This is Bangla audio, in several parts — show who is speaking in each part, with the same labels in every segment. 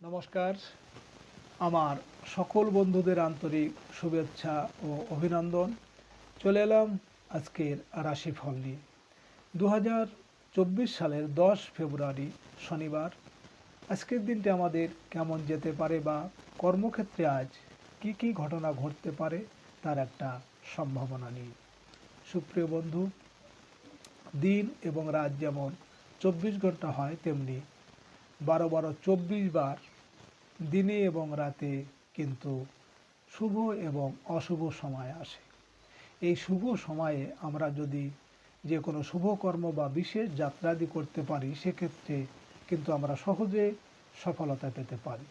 Speaker 1: নমস্কার। আমার সকল বন্ধুদের আন্তরিক শুভেচ্ছা ও অভিনন্দন। চলে এলাম আজকের রাশিফল নিয়ে। 2024 সালের 10 ফেব্রুয়ারি শনিবার। আজকের দিনটি আমাদের কেমন যেতে পারে বা কর্মক্ষেত্রে আজ কি কি ঘটনা ঘটতে পারে তার একটা সম্ভাবনা নিয়ে। সুপ্রিয় বন্ধু, দিন এবং রাত যেমন 24 ঘন্টা হয়, তেমনি 12-24 বার দিনে এবং রাতে কিন্তু শুভ এবং অশুভ সময় আসে। এই শুভ সময়ে আমরা যদি যে কোনো শুভ কর্ম বা বিশেষ যাত্রাদি করতে পারি, সেক্ষেত্রে কিন্তু আমরা সহজে সফলতা পেতে পারি।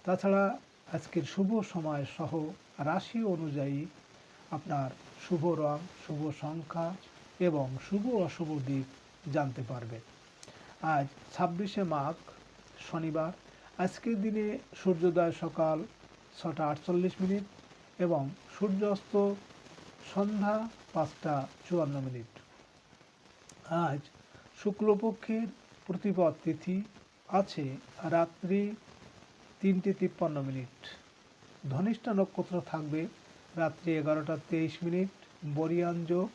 Speaker 1: তাছাড়া আজকের শুভ সময় সহ রাশি অনুযায়ী আপনার শুভ রং, শুভ সংখ্যা এবং শুভ অশুভ দিক জানতে পারবে। আজ 26শে মাঘ শনিবার। আজকের দিনে সূর্যোদয় সকাল 6টা 48 এবং সূর্যাস্ত সন্ধ্যা 5টা 54। আজ শুক্লপক্ষের প্রতিপদ তিথি আছে রাত্রি 3টে 53। ধনিষ্ঠা নক্ষত্র থাকবে রাত্রি 11টা 23। বরিয়ান যোগ।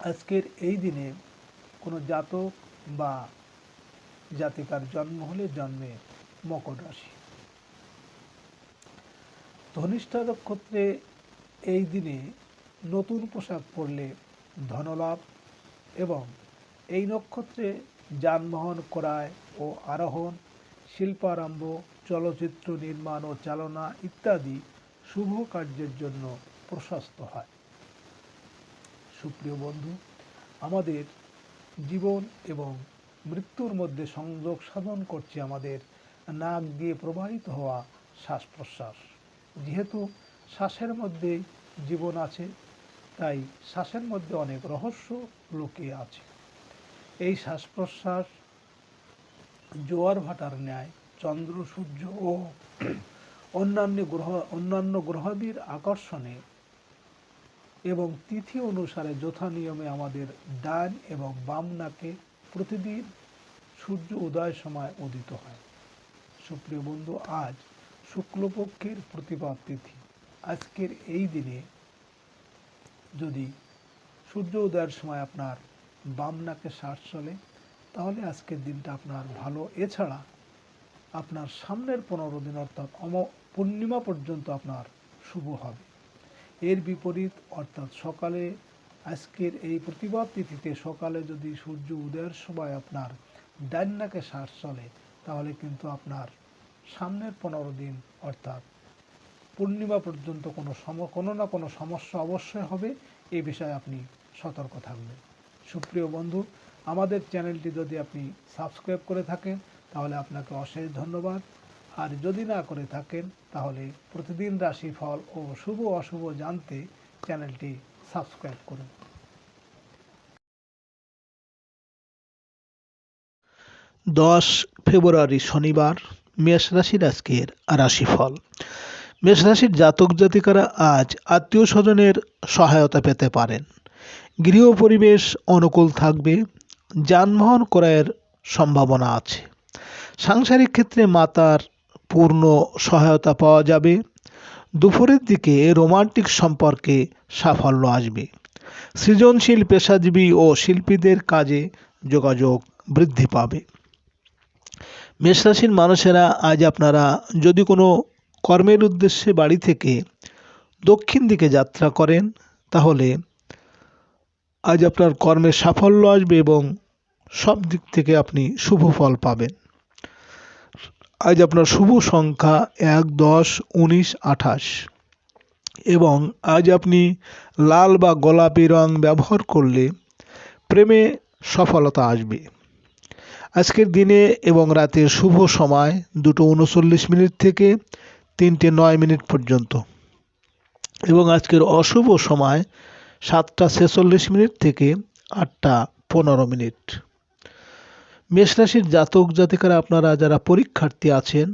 Speaker 1: আজকের এই দিনে কোনো জাতক বা জাতিকার জন্ম হলে জন্মে মকর রাশি। ধনিষ্ঠা নক্ষত্রে এই দিনে নতুন পোশাক পরলে ধনলাভ এবং এই নক্ষত্রে যানবাহন ক্রয় ও আরোহণ, শিল্পারম্ভ, চলচ্চিত্র নির্মাণ ও চালনা ইত্যাদি শুভ কার্যের জন্য প্রশস্ত হয়। সুপ্রিয় বন্ধু, আমাদের জীবন এবং মৃত্যুর মধ্যে সংযোগ সাধন করছে আমাদের নাক দিয়ে প্রবাহিত হওয়া শ্বাস প্রশ্বাস। যেহেতু শ্বাসের মধ্যে জীবন আছে, তাই শ্বাসের মধ্যে অনেক রহস্য লুকিয়ে আছে। এই শ্বাস প্রশ্বাস জোয়ার ভাটার ন্যায় চন্দ্র, সূর্য ও অন্যান্য গ্রহাদির আকর্ষণে এবং তিথি অনুসারে যথা নিয়মে আমাদের ডান এবং বাম নাকে প্রতিদিন সূর্য উদয়ের সময় উদিত হয়। সুপ্রিয় বন্ধু, আজ শুক্লপক্ষের প্রতিপদ তিথি। আজকের এই দিনে যদি সূর্য উদয়ের সময় আপনার বাম নাকে শ্বাস চলে, তাহলে আজকের দিনটা আপনার ভালো। এছাড়া আপনার সামনের 15 দিন অর্থাৎ পূর্ণিমা পর্যন্ত আপনার শুভ হবে। এর বিপরীত অর্থাৎ সকালে আজকের এই প্রতিপদ তিথিতে সকালে যদি সূর্য উদয়ের সময় আপনার ডান নাকে শ্বাস চলে, তাহলে কিন্তু আপনার সামনের 15 দিন অর্থাৎ পূর্ণিমা পর্যন্ত কোনো না কোনো সমস্যা অবশ্যই হবে। এই বিষয়ে আপনি সতর্ক থাকবেন। সুপ্রিয় বন্ধু, আমাদের চ্যানেলটি যদি আপনি সাবস্ক্রাইব করে থাকেন, তাহলে আপনাকে অশেষ ধন্যবাদ। আর যদি না করে থাকেন, তাহলে প্রতিদিন রাশিফল ও শুভ অশুভ জানতে চ্যানেলটি সাবস্ক্রাইব করুন।
Speaker 2: 10 ফেব্রুয়ারি শনিবার। মেষ রাশির আজকের রাশিফল। মেষ রাশির জাতক জাতিকারা আজ আত্মীয় স্বজনের সহায়তা পেতে পারেন। গৃহ পরিবেশ অনুকূল থাকবে। যানবাহন ক্রয়ের সম্ভাবনা আছে। সাংসারিক ক্ষেত্রে মাতার পূর্ণ সহায়তা পাওয়া যাবে। দুপুরের দিকে রোমান্টিক সম্পর্কে সাফল্য আসবে। সৃজনশীল পেশাজীবী ও শিল্পীদের কাজে যোগাযোগ বৃদ্ধি পাবে। মেষরাশির মানুষেরা আজ আপনারা যদি কোনো কর্মের উদ্দেশ্যে বাড়ি থেকে দক্ষিণ দিকে যাত্রা করেন, তাহলে আজ আপনার কর্মে সাফল্য আসবে এবং সব দিক থেকে আপনি শুভ ফল পাবেন। আজ আপনার শুভ সংখ্যা 1, 10, 19, 28 এবং আজ আপনি লাল বা গোলাপি রং ব্যবহার করলে প্রেমে সফলতা আসবে। আজকের দিনে এবং রাতের শুভ সময় 2:39 থেকে 3:09 পর্যন্ত এবং আজকের অশুভ সময় 7টা 46 থেকে 8টা 15। মেষরাশির জাতক জাতিকারা আপনারা যারা পরীক্ষার্থী আছেন,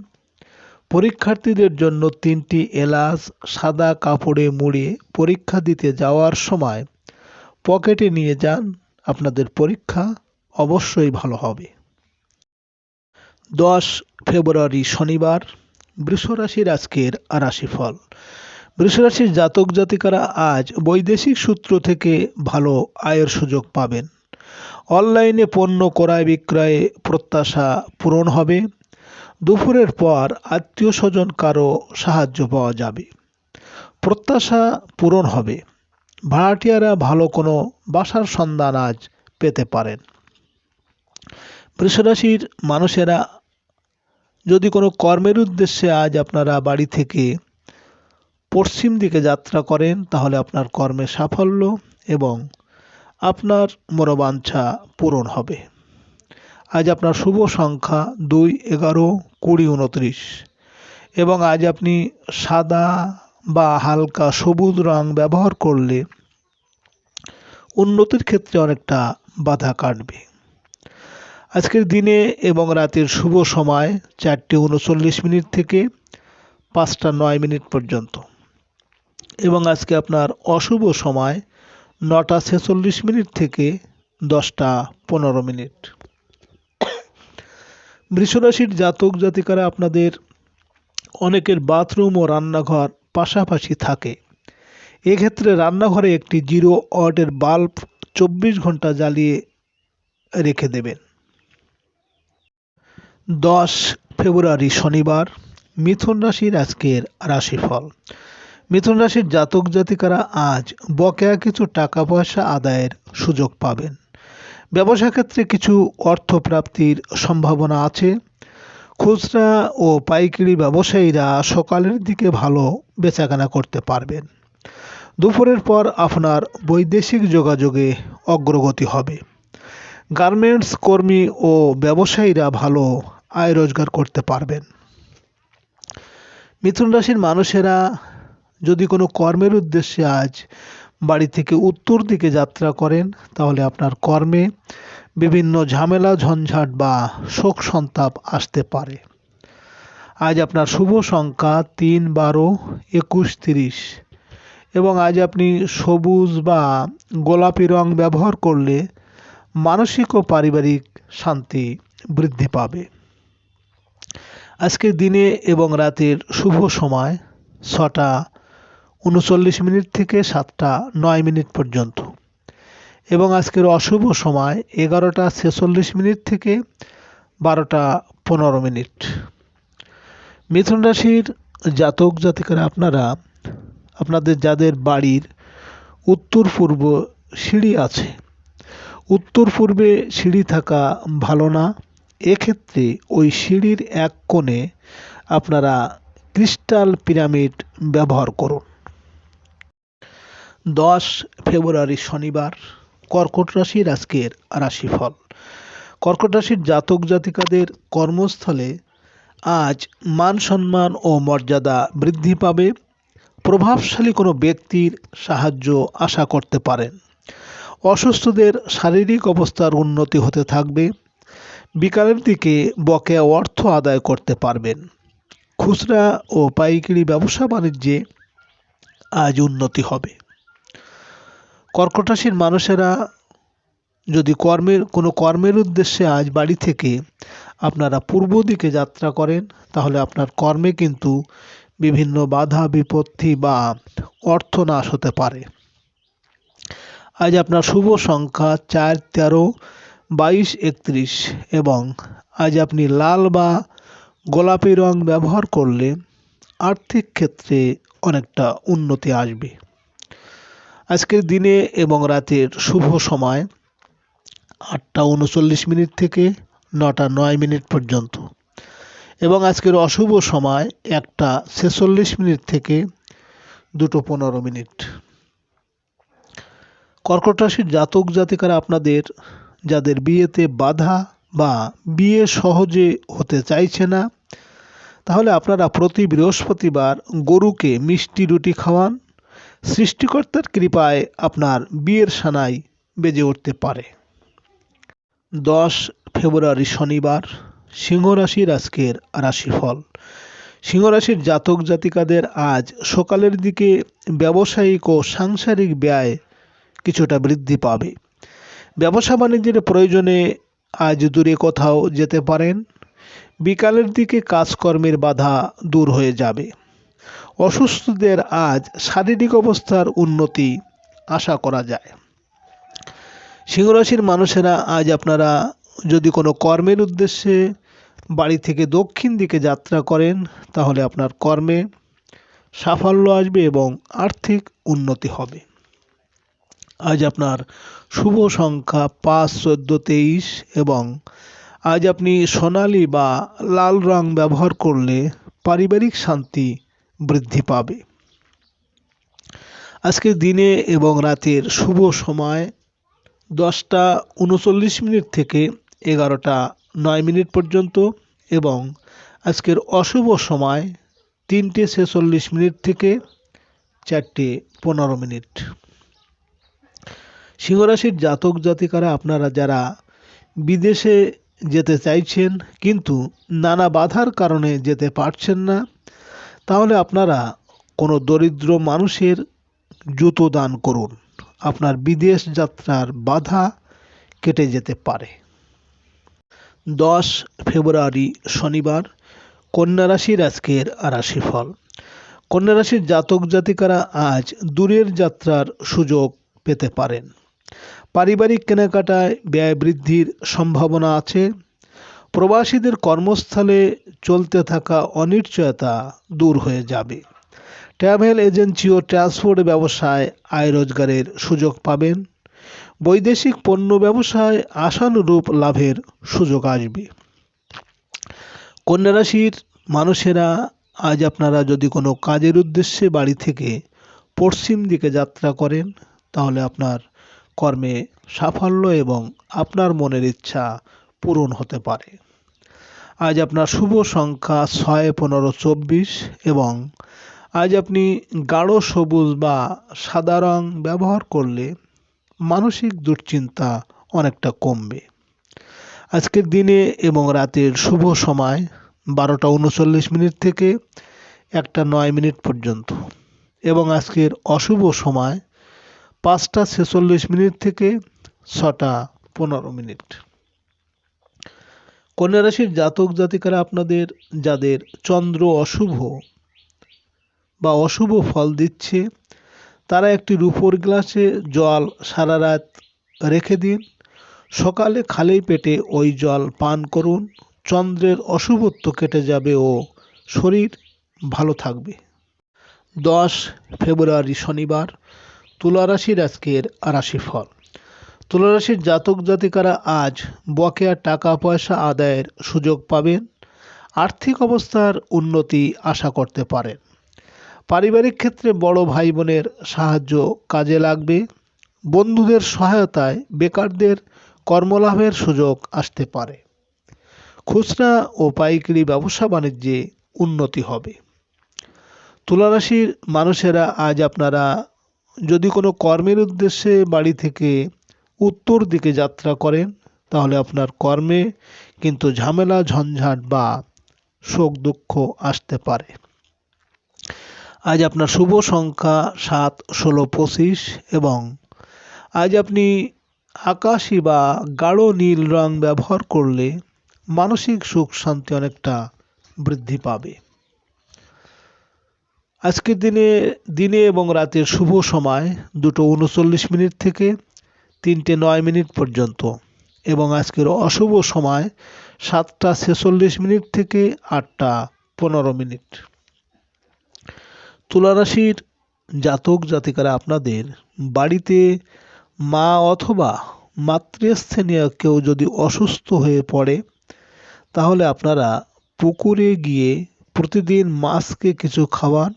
Speaker 2: পরীক্ষার্থীদের জন্য 3টি এলাচ সাদা কাপড়ে মুড়ে পরীক্ষা দিতে যাওয়ার সময় পকেটে নিয়ে যান। আপনাদের পরীক্ষা অবশ্যই ভালো হবে। 10 ফেব্রুয়ারি শনিবার। বৃষ রাশির আজকের রাশিফল। বৃষ রাশির জাতক জাতিকারা আজ বৈদেশিক সূত্র থেকে ভালো আয়ের সুযোগ পাবেন। অনলাইনে পণ্য ক্রয় বিক্রয়ে প্রত্যাশা পূরণ হবে। দুপুরের পর আত্মীয় স্বজন কারো সাহায্য পাওয়া যাবে। প্রত্যাশা পূরণ হবে। ভাড়াটিয়ারা ভালো কোনো বাসার সন্ধান আজ পেতে পারেন। বৃষ রাশির মানুষেরা যদি কোনো কর্মের উদ্দেশ্যে আজ আপনারা বাড়ি থেকে পশ্চিম দিকে যাত্রা করেন, তাহলে আপনার কর্মে সাফল্য এবং আপনার মনোবাঞ্ছা পূরণ হবে। আজ আপনার শুভ সংখ্যা 2, 11, 20, 29 এবং আজ আপনি সাদা বা হালকা সবুজ রং ব্যবহার করলে উন্নতির ক্ষেত্রে অনেকটা বাধা কাটবে। আজকের দিনে এবং রাতের শুভ সময় 4:39 থেকে 5:09 পর্যন্ত এবং আজকে আপনার অশুভ সময় 9:46 থেকে 10:15। বৃষরাশির জাতক জাতিকারা আপনাদের অনেকের বাথরুম ও রান্নাঘর পাশাপাশি থাকে। এক্ষেত্রে রান্নাঘরে একটি 0 ওয়াটের বাল্ব 24 ঘন্টা জ্বালিয়ে রেখে দেবেন। 10 ফেব্রুয়ারি শনিবার। মিথুন রাশির আজকের রাশিফল। মিথুন রাশির জাতক জাতিকারা আজ বকেয়া কিছু টাকা পয়সা আদায়ের সুযোগ পাবেন। ব্যবসা ক্ষেত্রে কিছু অর্থপ্রাপ্তির সম্ভাবনা আছে। খুচরা ও পাইকারি ব্যবসায়ীরা সকালের দিকে ভালো বেচাকেনা করতে পারবেন। দুপুরের পর আপনার বৈদেশিক যোগাযোগে অগ্রগতি হবে। গার্মেন্টস কর্মী ও ব্যবসায়ীরা ভালো আয় রোজগার করতে পারবেন। মিথুন রাশির মানুষেরা যদি কোনো কর্মের উদ্দেশ্যে আজ বাড়ি থেকে উত্তর দিকে যাত্রা করেন, তাহলে আপনার কর্মে বিভিন্ন ঝামেলা ঝঞ্ঝাট বা শোক সন্তাপ আসতে পারে। আজ আপনার শুভ সংখ্যা 3, 12, 21, 30 এবং আজ আপনি সবুজ বা গোলাপি রং ব্যবহার করলে মানসিক ও পারিবারিক শান্তি বৃদ্ধি পাবে। আজকের দিনে এবং রাতের শুভ সময় 6:39 থেকে 7:09 পর্যন্ত এবং আজকের অশুভ সময় 11:46 থেকে 12:15। মিথুন রাশির জাতক জাতিকারা আপনাদের যাদের বাড়ির উত্তর পূর্ব সিঁড়ি আছে, উত্তর পূর্বে সিঁড়ি থাকা ভালো না। এক্ষেত্রে ওই সিঁড়ির এক কোণে আপনারা ক্রিস্টাল পিরামিড ব্যবহার করুন। 10 ফেব্রুয়ারি শনিবার। কর্কট রাশির আজকের রাশিফল। কর্কট রাশির জাতক জাতিকাদের কর্মস্থলে আজ মান সম্মান ও মর্যাদা বৃদ্ধি পাবে। প্রভাবশালী কোনো ব্যক্তির সাহায্য আশা করতে পারেন। অসুস্থদের শারীরিক অবস্থার উন্নতি হতে থাকবে। বিকালের দিকে বকেয়া অর্থ আদায় করতে পারবেন। খুচরা ও পাইকারি ব্যবসা বাণিজ্যে আজ উন্নতি হবে। কর্কট রাশির মানুষেরা যদি কোনো কর্মের উদ্দেশ্যে আজ বাড়ি থেকে আপনারা পূর্ব দিকে যাত্রা করেন, তাহলে আপনার কর্মে কিন্তু বিভিন্ন বাধা বিপত্তি বা অর্থনাশ হতে পারে। আজ আপনার শুভ সংখ্যা 4, 13, 22, 31 এবং আজ আপনি লাল বা গোলাপি রং ব্যবহার করলে আর্থিক ক্ষেত্রে অনেকটা উন্নতি আসবে। আজকের দিনে এবং রাতের শুভ সময় 8:39 থেকে 9:09 পর্যন্ত এবং আজকের অশুভ সময় 1:46 থেকে 2:15। কর্কট রাশির জাতক জাতিকারা আপনাদের যাদের বিয়েতে বাধা বা বিয়ে সহজে হতে চাইছে না, তাহলে আপনারা প্রতি বৃহস্পতিবার গরুকে মিষ্টি রুটি খাওয়ান। সৃষ্টিকর্তার কৃপায় আপনার বিয়ের সানাই বেজে উঠতে পারে। 10 ফেব্রুয়ারি শনিবার। সিংহ রাশির আজকের রাশিফল। সিংহ রাশির জাতক জাতিকাদের আজ সকালের দিকে ব্যবসায়িক ও সাংসারিক ব্যয় কিছুটা বৃদ্ধি পাবে। ব্যবসা বাণিজ্যের প্রয়োজনে আজ দূরে কোথাও যেতে পারেন। বিকালের দিকে কাজকর্মের বাধা দূর হয়ে যাবে। অসুস্থদের আজ শারীরিক অবস্থার উন্নতি আশা করা যায়। সিংহরাশির মানুষেরা আজ আপনারা যদি কোনো কর্মের উদ্দেশ্যে বাড়ি থেকে দক্ষিণ দিকে যাত্রা করেন, তাহলে আপনার কর্মে সাফল্য আসবে এবং আর্থিক উন্নতি হবে। আজ আপনার শুভ সংখ্যা 5, 14, 23 এবং আজ আপনি সোনালী বা লাল রং ব্যবহার করলে পারিবারিক শান্তি বৃদ্ধি পাবে। আজকের দিনে এবং রাতের শুভ সময় 10:39 থেকে 11:09 পর্যন্ত এবং আজকের অশুভ সময় 3:46 থেকে 4:15। সিংহরাশির জাতক জাতিকারা আপনারা যারা বিদেশে যেতে চাইছেন কিন্তু নানা বাধার কারণে যেতে পারছেন না, তাহলে আপনারা কোনো দরিদ্র মানুষের জুতো দান করুন। আপনার বিদেশ যাত্রার বাধা কেটে যেতে পারে। 10 ফেব্রুয়ারি শনিবার, কন্যা রাশির আজকের রাশিফল। কন্যা রাশির জাতক জাতিকারা আজ দূরের যাত্রার সুযোগ পেতে পারেন। পারিবারিক কেনাকাটায় ব্যয় বৃদ্ধির সম্ভাবনা আছে। প্রবাসীদের কর্মস্থলে চলতে থাকা অনিশ্চয়তা দূর হয়ে যাবে। ট্রাভেল এজেন্সি ও ট্রান্সপোর্ট ব্যবসায় আয় রোজগারের সুযোগ পাবেন। বৈদেশিক পণ্য ব্যবসায় আশানুরূপ লাভের সুযোগ আসবে। কন্যা রাশির মানুষেরা আজ আপনারা যদি কোনো কাজের উদ্দেশ্যে বাড়ি থেকে পশ্চিম দিকে যাত্রা করেন, তাহলে আপনার কর্মে সাফল্য এবং আপনার মনের ইচ্ছা পূরণ হতে পারে। আজ আপনার শুভ সংখ্যা 6, 15, 24 এবং আজ আপনি গাঢ় সবুজ বা সাদা রং ব্যবহার করলে মানসিক দুশ্চিন্তা অনেকটা কমবে। আজকের দিনে এবং রাতের শুভ সময় 12:39 থেকে 1:09 পর্যন্ত এবং আজকের অশুভ সময় 5:46 থেকে 6:15। কন্যা রাশির জাতক জাতিকারা আপনাদের যাদের চন্দ্র অশুভ বা অশুভ ফল দিচ্ছে, তারা একটি রূপোর গ্লাসে জল সারা রাত রেখে দিন। সকালে খালি পেটে ওই জল পান করুন। চন্দ্রের অশুভত্ব কেটে যাবে ও শরীর ভালো থাকবে। 10 ফেব্রুয়ারি শনিবার, তুলা রাশির আজকের রাশিফল। তুলা রাশির জাতক জাতিকারা আজ বকেয়া টাকা পয়সা আদায়ের সুযোগ পাবেন। আর্থিক অবস্থার উন্নতি আশা করতে পারেন। পারিবারিক ক্ষেত্রে বড় ভাই বোনের সাহায্য কাজে লাগবে। বন্ধুদের সহায়তায় বেকারদের কর্মলাভের সুযোগ আসতে পারে। খুচরা ও পাইকারি ব্যবসা বাণিজ্যে উন্নতি হবে। তুলা রাশির মানুষেরা আজ আপনারা যদি কোনো কর্মের উদ্দেশ্যে বাড়ি থেকে উত্তর দিকে যাত্রা করেন, তাহলে আপনার কর্মে কিন্তু ঝামেলা ঝঞ্ঝাট বা শোক দুঃখ আসতে পারে। আজ আপনার শুভ সংখ্যা 7, 16, 25 এবং আজ আপনি আকাশী বা গাঢ় নীল রং ব্যবহার করলে মানসিক সুখ শান্তি অনেকটা বৃদ্ধি পাবে। আজকের দিনে এবং রাতের শুভ সময় 2:39 থেকে 3:09 পর্যন্ত এবং আজকের অশুভ সময় 7:46 থেকে 8:15। তুলা রাশির জাতক জাতিকারা আপনাদের বাড়িতে মা অথবা মাতৃস্থানীয় কেউ যদি অসুস্থ হয়ে পড়ে, তাহলে আপনারা পুকুরে গিয়ে প্রতিদিন মাছকে কিছু খাওয়ান।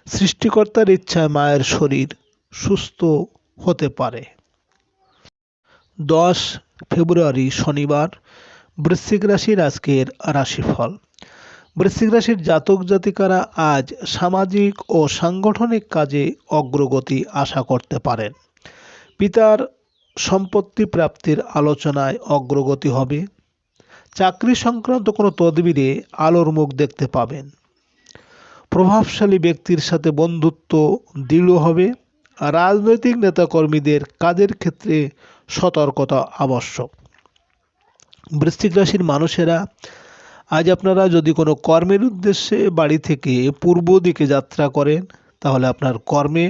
Speaker 2: সৃষ্টিকর্তার ইচ্ছায় মায়ের শরীর সুস্থ হতে পারে। 10 ফেব্রুয়ারি শনিবার, বৃশ্চিক রাশির আজকের রাশিফল। বৃশ্চিক রাশির জাতক জাতিকারা আজ সামাজিক ও সাংগঠনিক কাজে অগ্রগতি আশা করতে পারেন। পিতার সম্পত্তি প্রাপ্তির আলোচনায় অগ্রগতি হবে। চাকরি সংক্রান্ত কোনো তদবিরে আলোর মুখ দেখতে পাবেন। প্রভাবশালী ব্যক্তির সাথে বন্ধুত্ব দৃঢ় হবে। রাজনৈতিক নেতাকর্মীদের কাজের ক্ষেত্রে সতর্কতা আবশ্যক। বৃশ্চিক রাশির মানুষেরা আজ আপনারা যদি কোনো কর্মের উদ্দেশ্যে বাড়ি থেকে পূর্ব দিকে যাত্রা করেন তাহলে আপনার কর্মে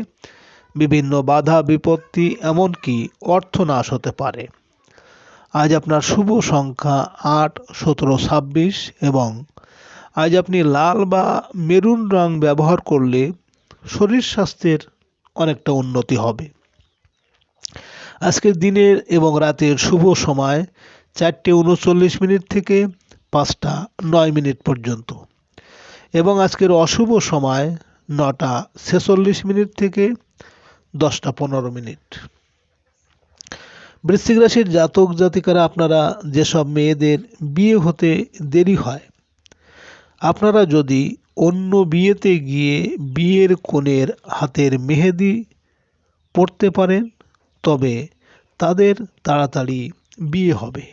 Speaker 2: বিভিন্ন বাধা বিপত্তি এমনকি অর্থনাশ হতে পারে। আজ আপনার শুভ সংখ্যা 8, 17, 26 এবং আজ আপনি লাল বা মেরুন রং ব্যবহার করলে শরীর স্বাস্থ্যের অনেকটা উন্নতি হবে। আজকের দিনের এবং রাতের শুভ সময় 4:39 থেকে 5:09 পর্যন্ত এবং আজকের অশুভ সময় 9:46 থেকে 10:15। বৃশ্চিক রাশির জাতক জাতিকারা, আপনারা যেসব মেয়েদের বিয়ে হতে দেরি হয়, আপনারা যদি অন্য বিয়েতে গিয়ে বিয়ের কনের হাতের মেহেদি পড়তে পারেন তবে তাদের তাড়াতাড়ি বিয়ে হবে।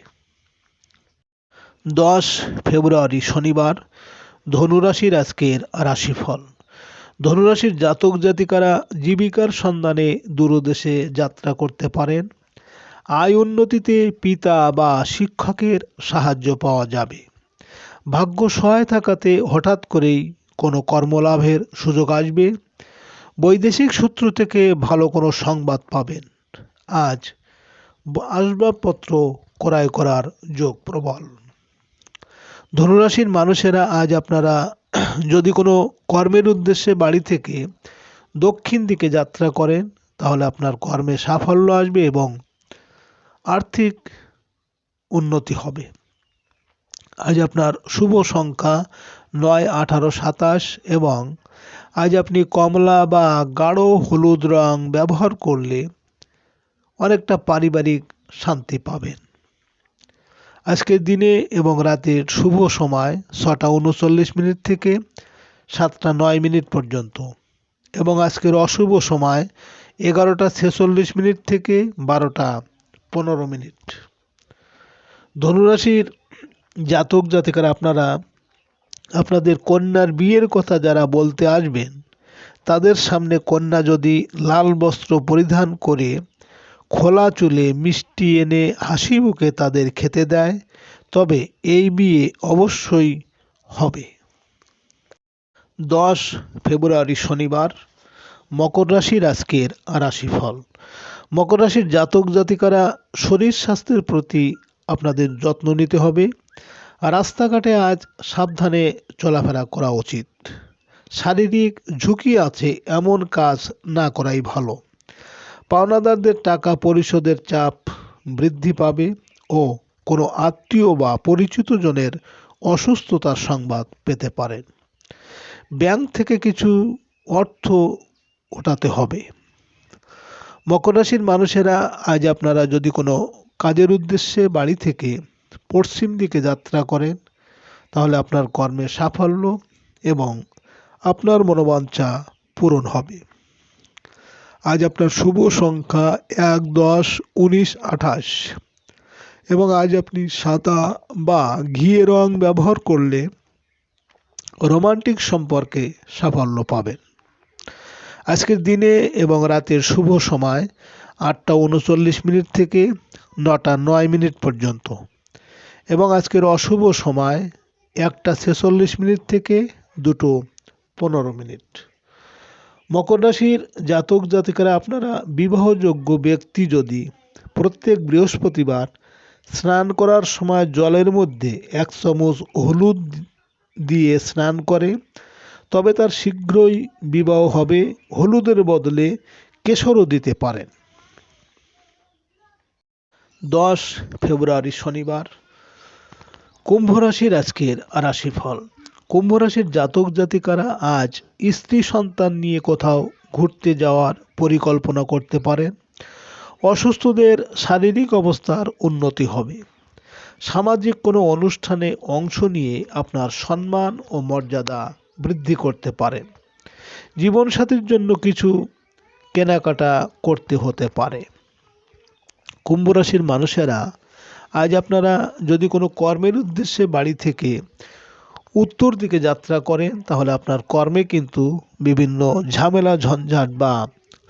Speaker 2: 10 ফেব্রুয়ারি শনিবার ধনুরাশির আজকের রাশিফল। ধনুরাশির জাতক জাতিকারা জীবিকার সন্ধানে দূরদেশে যাত্রা করতে পারেন। আয় উন্নতিতে পিতা বা শিক্ষকের সাহায্য পাওয়া যাবে। ভাগ্য সহায় থাকাতে হঠাৎ করেই কোনো কর্মলাভের সুযোগ আসবে। বৈদেশিক সূত্র থেকে ভালো কোনো সংবাদ পাবেন। আজ আসবাবপত্র ক্রয় করার যোগ প্রবল। ধনুরাশির মানুষেরা, আজ আপনারা যদি কোনো কর্মের উদ্দেশ্যে বাড়ি থেকে দক্ষিণ দিকে যাত্রা করেন তাহলে আপনার কর্মে সাফল্য আসবে এবং আর্থিক উন্নতি হবে। আজ আপনার শুভ সংখ্যা 9, 18, 27 এবং আজ আপনি কমলা বা গাঢ় হলুদ রং ব্যবহার করলে অনেকটা পারিবারিক শান্তি পাবেন। আজকের দিনে এবং রাতের শুভ সময় 6:39 থেকে 7:09 পর্যন্ত এবং আজকের অশুভ সময় 11:46 থেকে 12:15। ধনুরাশির জাতক জাতিকারা, আপনারা আপনাদের কন্যার বিয়ের কথা যারা বলতে আসবেন তাদের সামনে কন্যা যদি লাল বস্ত্র পরিধান করে খোলা চুলে মিষ্টি এনে হাসি মুখে তাদের খেতে দেয় তবে এই বিয়ে অবশ্যই হবে। 10 ফেব্রুয়ারি শনিবার মকর রাশির আজকের রাশিফল। মকর রাশির জাতক জাতিকারা, শরীর স্বাস্থ্যের প্রতি আপনাদের যত্ন নিতে হবে। রাস্তাঘাটে আজ সাবধানে চলাফেরা করা উচিত। শারীরিক ঝুঁকি আছে এমন কাজ না করাই ভালো। পাওনাদারদের টাকা পরিশোধের চাপ বৃদ্ধি পাবে ও কোনো আত্মীয় বা পরিচিত জনের অসুস্থতার সংবাদ পেতে পারেন। ব্যাংক থেকে কিছু অর্থ ওঠাতে হবে। মকর রাশির মানুষেরা, আজ আপনারা যদি কোনো কাজের উদ্দেশ্যে বাড়ি থেকে পশ্চিম দিকে যাত্রা করেন তাহলে আপনার কর্মে সাফল্য এবং আপনার মনোবাঞ্ছা পূরণ হবে। আজ আপনার শুভ সংখ্যা 1, 10, 19, 28 এবং আজ আপনি সাদা বা ঘিয়ে রং ব্যবহার করলে রোমান্টিক সম্পর্কে সাফল্য পাবেন। আজকের দিনে এবং রাতের শুভ সময় 8:39 থেকে 9:09 পর্যন্ত এবং আজকের অশুভ সময় 1:46 থেকে 2:15। মকর রাশির জাতক জাতিকারা, আপনারা বিবাহযোগ্য ব্যক্তি যদি প্রত্যেক বৃহস্পতিবার স্নান করার সময় জলের মধ্যে 1 চামচ হলুদ দিয়ে স্নান করে তবে তার শীঘ্রই বিবাহ হবে। হলুদের বদলে কেশরও দিতে পারেন। 10 ফেব্রুয়ারি শনিবার কুম্ভ রাশির আজকের রাশিফল। কুম্ভ রাশির জাতক জাতিকারা, আজ স্ত্রী সন্তান নিয়ে কোথাও ঘুরতে যাওয়ার পরিকল্পনা করতে পারেন। অসুস্থদের শারীরিক অবস্থার উন্নতি হবে। সামাজিক কোনো অনুষ্ঠানে অংশ নিয়ে আপনার সম্মান ও মর্যাদা বৃদ্ধি করতে পারেন। জীবনসাথীর জন্য কিছু কেনাকাটা করতে হতে পারে। কুম্ভ রাশির মানুষেরা, আজ আপনারা যদি কোনো কর্মের উদ্দেশ্যে বাড়ি থেকে উত্তর দিকে যাত্রা করেন তাহলে আপনার কর্মে কিন্তু বিভিন্ন ঝামেলা ঝঞ্ঝাট বা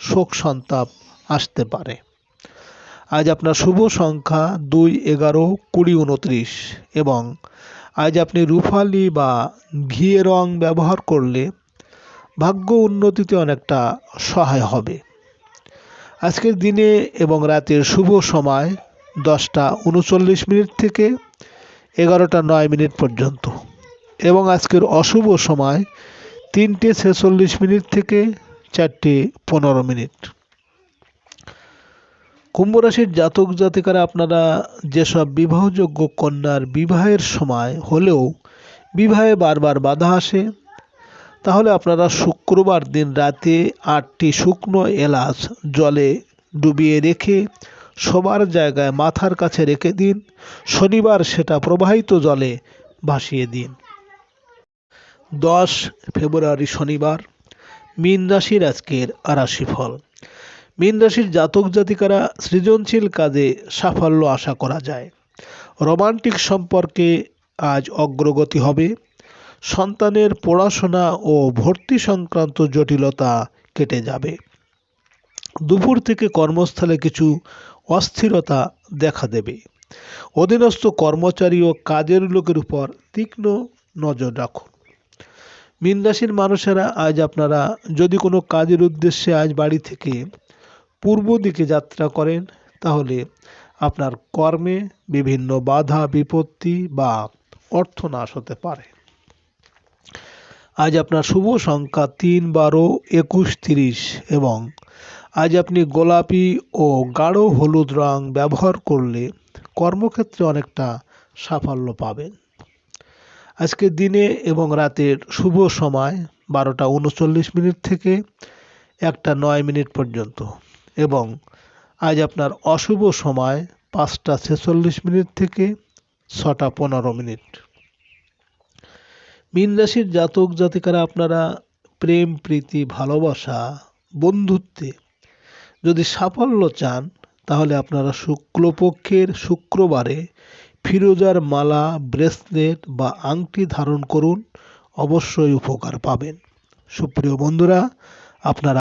Speaker 2: শোক সন্তাপ আসতে পারে। আজ আপনার শুভ সংখ্যা 2, 11, 20, 29 এবং আজ আপনি রূপালি বা ঘিয়ে রং ব্যবহার করলে ভাগ্য উন্নতিতে অনেকটা সহায় হবে। আজকের দিনে এবং রাতের শুভ সময় 10:39 থেকে 11:09 পর্যন্ত এবং আজকের অশুভ সময় 3:46 থেকে 4:15। কুম্ভ রাশির জাতক জাতিকারা আপনারা যেসব বিবাহযোগ্য কন্যার বিবাহের সময় হলেও বিবাহে বারবার বাধা আসে, তাহলে আপনারা শুক্রবার দিন রাতে 8টি শুকনো এলাচ জলে ডুবিয়ে রেখে শোবার জায়গায় মাথার কাছে রেখে দিন। শনিবার সেটা প্রবাহিত জলে ভাসিয়ে দিন। 10 ফেব্রুয়ারি শনিবার। মীন রাশির আজকের রাশিফল। মীন রাশির জাতক জাতিকারা সৃজনশীল কাজে সাফল্য আশা করা যায়। রোমান্টিক সম্পর্কে আজ অগ্রগতি হবে। সন্তানের পড়াশোনা ও ভর্তি সংক্রান্ত জটিলতা কেটে যাবে। দুপুর থেকে কর্মস্থলে কিছু অস্থিরতা দেখা দেবে। অধীনস্থ কর্মচারী ও কাজের লোকের উপর তীক্ষ্ণ নজর রাখুন। মীন রাশির মানুষেরা আজ আপনারা যদি কোনো কাজের উদ্দেশ্যে আজ বাড়ি থেকে পূর্ব দিকে যাত্রা করেন, তাহলে আপনার কর্মে বিভিন্ন বাধা বিপত্তি বা অর্থনাশ হতে পারে। আজ আপনার শুভ সংখ্যা 3, 12, 21, 30 এবং আজ আপনি গোলাপি ও গাঢ় হলুদ রং ব্যবহার করলে কর্মক্ষেত্রে অনেকটা সাফল্য পাবেন। আজকের দিনে এবং রাতের শুভ সময় 12:39 থেকে 1:09 পর্যন্ত এবং আজ আপনার অশুভ সময় 5:46 থেকে 6:15। মীন রাশির জাতক জাতিকারা আপনারা প্রেম প্রীতি ভালোবাসা বন্ধুত্বে যদি সাফল্য চান, তাহলে আপনারা শুক্লপক্ষের শুক্রবারে ফিরোজার মালা, ব্রেসলেট বা আংটি ধারণ করুন, অবশ্যই উপকার পাবেন। সুপ্রিয় বন্ধুরা, আপনারা